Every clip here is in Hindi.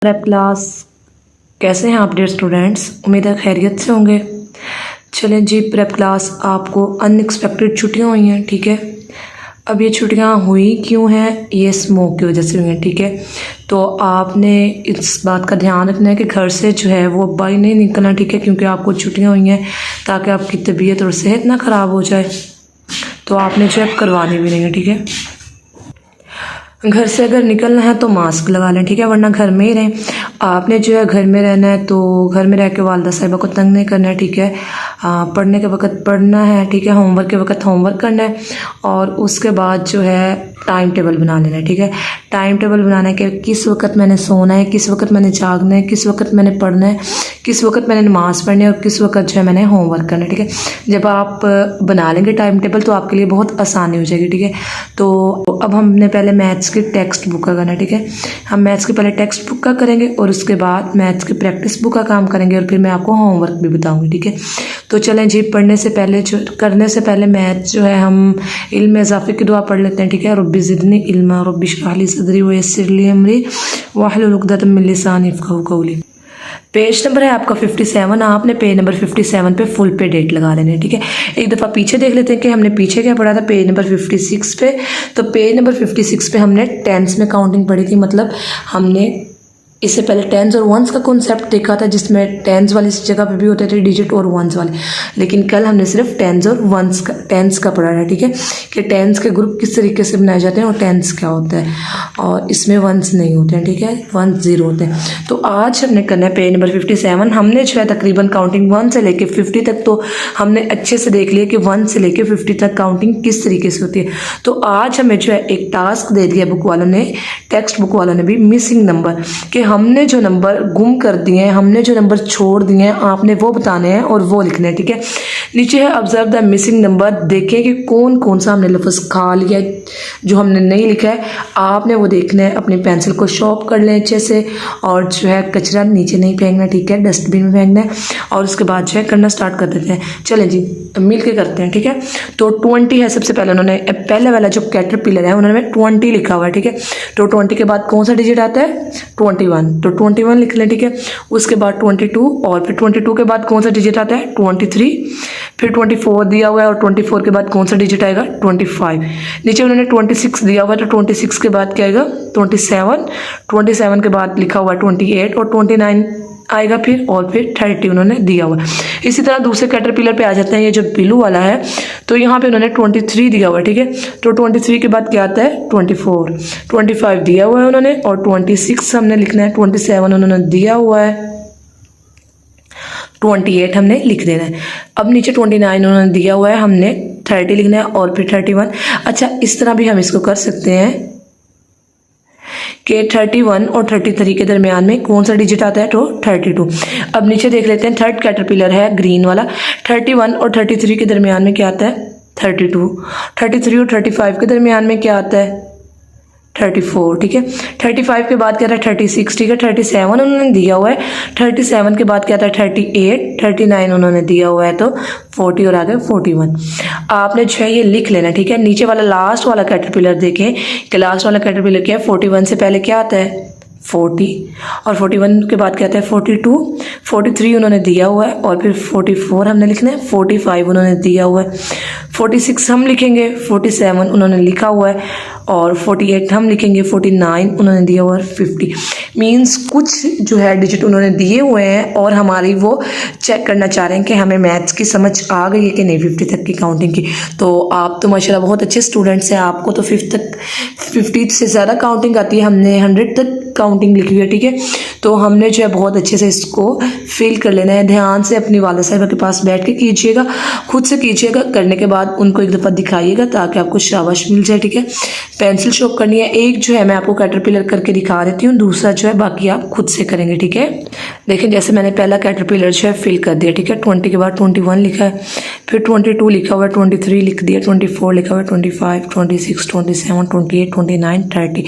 Prep class. कैसे हैं आप डियर स्टूडेंट्स? उम्मीद है खैरियत से होंगे। चलें जी, प्रेप क्लास आपको अनएक्सपेक्टेड छुट्टियां हुई हैं, ठीक है। अब ये छुट्टियां हुई क्यों हैं? ये स्मोक की वजह से हुई हैं, ठीक है। तो आपने इस बात का ध्यान रखना है कि घर से जो है वो बाहर नहीं निकलना, ठीक है, क्योंकि आपको छुट्टियां हुई हैं ताकि आपकी तबीयत और सेहत ना ख़राब हो जाए। तो आपने चेक करवानी भी नहीं है, ठीक है। घर से अगर निकलना है तो मास्क लगा लें, ठीक है, वरना घर में ही रहें। आपने जो है घर में रहना है तो घर में रह के वालदा साहिबा को तंग नहीं करना है, ठीक है। पढ़ने के वक्त पढ़ना है, ठीक है, होमवर्क के वक्त होमवर्क करना है। और उसके बाद जो है टाइम टेबल बना लेना है, ठीक है। टाइम टेबल बनाना है कि किस वक्त मैंने सोना है, किस वक्त मैंने जागना है, किस वक्त मैंने पढ़ना है, किस वक्त मैंने नमाज़ पढ़नी है और किस वक्त जो है मैंने होमवर्क करना है, ठीक है। जब आप बना लेंगे टाइम टेबल तो आपके लिए बहुत आसानी हो जाएगी, ठीक है। तो अब हमने पहले मैथ्स की टेक्स्ट बुक का करना है, ठीक है। हम मैथ्स के पहले टेक्स्ट बुक का करेंगे और उसके बाद मैथ्स की प्रैक्टिस बुक का काम करेंगे और फिर मैं आपको होमवर्क भी बताऊंगी, ठीक है। तो चलें जी, करने से पहले मैथ्स जो है हम इल्म इजाफे की दुआ पढ़ लेते हैं, ठीक है। रब्बी ज़िदनी इल्मा रब्बी इश्रह ली सदरी व यस्सिर ली अमरी वाहलुल उक़दतम मिन लिसानी यफ़क़हू क़ौली। पेज नंबर है आपका 57। आपने पेज नंबर 57 पे फुल पे डेट लगा लेनी है, ठीक है। एक दफ़ा पीछे देख लेते हैं कि हमने पीछे क्या पढ़ा था। पेज नंबर 56 पे, तो पेज नंबर 56 पे हमने टेंस में काउंटिंग पढ़ी थी। मतलब हमने इससे पहले टेंस और वंस का कॉन्सेप्ट देखा था, जिसमें टेंस वाली जगह पे भी होते थे डिजिट और वंस वाले। लेकिन कल हमने सिर्फ टेंस और टेंस का पढ़ा है, ठीक है, कि टेंस के ग्रुप किस तरीके से बनाए जाते हैं और टेंस क्या होता है। और इसमें वंस नहीं होते हैं, ठीक है, वंस ज़ीरो होते हैं। तो आज हमने करना है पेज नंबर 57। हमने जो है तकरीबन काउंटिंग 1 से लेके 50 तक तो हमने अच्छे से देख लिया कि 1 से लेके 50 तक काउंटिंग किस तरीके से होती है। तो आज हमें जो है एक टास्क दे दिया बुक वालों ने, टेक्स्ट बुक वालों ने भी, मिसिंग नंबर, कि हमने जो नंबर गुम कर दिए हैं, हमने जो नंबर छोड़ दिए हैं, आपने वो बताने हैं और वो लिखने हैं, ठीक है। नीचे है ऑब्जर्व द मिसिंग नंबर। देखें कि कौन कौन सा हमने लफ्ज़ खा लिया जो हमने नहीं लिखा है। आपने वो देखना है, अपनी पेंसिल को शॉर्प कर लें अच्छे से और जो है कचरा नीचे नहीं फेंकना, ठीक है, डस्टबिन में फेंकना है। और उसके बाद जो है करना स्टार्ट कर देते हैं। चलें जी, मिल के करते हैं, ठीक है। तो 20 है सबसे पहले। उन्होंने पहले वाला जो कैटरपिलर है उन्होंने 20 लिखा हुआ है, ठीक है। तो 20 के बाद कौन सा डिजिट आता है? 21। तो 21 लिख लें, ठीक है। उसके बाद 22 और फिर 22 के बाद कौन सा डिजिट आता है? 23। फिर 24 दिया हुआ है और 24 के बाद कौन सा डिजिट आएगा? 25। नीचे उन्होंने 26 दिया हुआ है, तो 26 के बाद क्या आएगा? 27। 27 के बाद लिखा हुआ है 28 और 29 आएगा फिर, और फिर 30 उन्होंने दिया हुआ है। इसी तरह दूसरे कैटरपिलर पे आ जाते हैं, ये जो ब्लू वाला है, तो यहाँ पे उन्होंने 23 दिया हुआ है, ठीक है। तो 23 के बाद क्या आता है? 24। 25 दिया हुआ है उन्होंने और 26 हमने लिखना है। 27 उन्होंने दिया हुआ है, 28 हमने लिख देना है। अब नीचे 29 उन्होंने दिया हुआ है, हमने 30 लिखना है और फिर 31। अच्छा, इस तरह भी हम इसको कर सकते हैं कि 31 और 33 के दरमियान में कौन सा डिजिट आता है? तो 32। अब नीचे देख लेते हैं, थर्ड कैटरपिलर है ग्रीन वाला। 31 और 33 के दरमियान में क्या आता है? 32। 33 और 35 के दरमियान में क्या आता है? 34, ठीक है। 35 के बाद क्या था? 36, ठीक है। 37 उन्होंने दिया हुआ है। 37 के बाद क्या था? 38। 39 उन्होंने दिया हुआ है, तो 40 और आगे 41। आपने जो है ये लिख लेना, ठीक है। नीचे वाला लास्ट वाला कैटरपिलर देखें कि लास्ट वाला कैटरपिलर क्या है? 41 से पहले क्या आता है? 40 और 41 के बाद क्या आता है? 42। 43 उन्होंने दिया हुआ है और फिर 44 हमने लिखना है। 45 उन्होंने दिया हुआ है। 46 हम लिखेंगे। 47 उन्होंने लिखा हुआ है और 48 हम लिखेंगे। 49 उन्होंने दिया हुआ है। 50 मीन्स कुछ जो है डिजिट उन्होंने दिए हुए हैं और हमारी वो चेक करना चाह रहे हैं कि हमें मैथ्स की समझ आ गई है कि नहीं 50 तक की काउंटिंग की। तो आप तो माशाल्लाह बहुत अच्छे स्टूडेंट्स हैं, आपको तो 50 से ज़्यादा काउंटिंग आती है। हमने 100 तक काउंटिंग लिखी हुई है, ठीक है। तो हमने जो है बहुत अच्छे से इसको फिल कर लेना है। ध्यान से अपनी वालिदा साहिबा के पास बैठ के कीजिएगा, खुद से कीजिएगा। करने के बाद उनको एक दफ़ा दिखाइएगा ताकि आपको शाबाश मिल जाए, ठीक है। पेंसिल शॉर्प करनी है। एक जो है मैं आपको कैटरपिलर करके दिखा देती हूँ, दूसरा जो है बाकी आप खुद से करेंगे, ठीक है। देखें, जैसे मैंने पहला कैटरपिलर जो है फिल कर दिया, ठीक है। 20 के बाद 21 लिखा है, फिर 22 लिखा हुआ है, 23 लिख दिया, 24 लिखा हुआ है, 25, 26, 27, 28, 29, 30।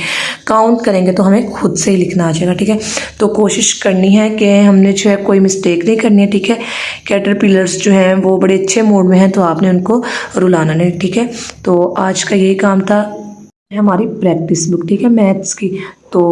काउंट करेंगे तो हमें खुद से ही लिखना आ जाएगा, ठीक है। तो कोशिश करनी है कि हमने जो है कोई मिस्टेक नहीं करनी है, ठीक है। कैटरपिलर्स जो हैं वो बड़े अच्छे मूड में हैं, तो आपने उनको रुलाना नहीं, ठीक है। तो आज का यही काम था, हमारी प्रैक्टिस बुक, ठीक है, मैथ्स की। तो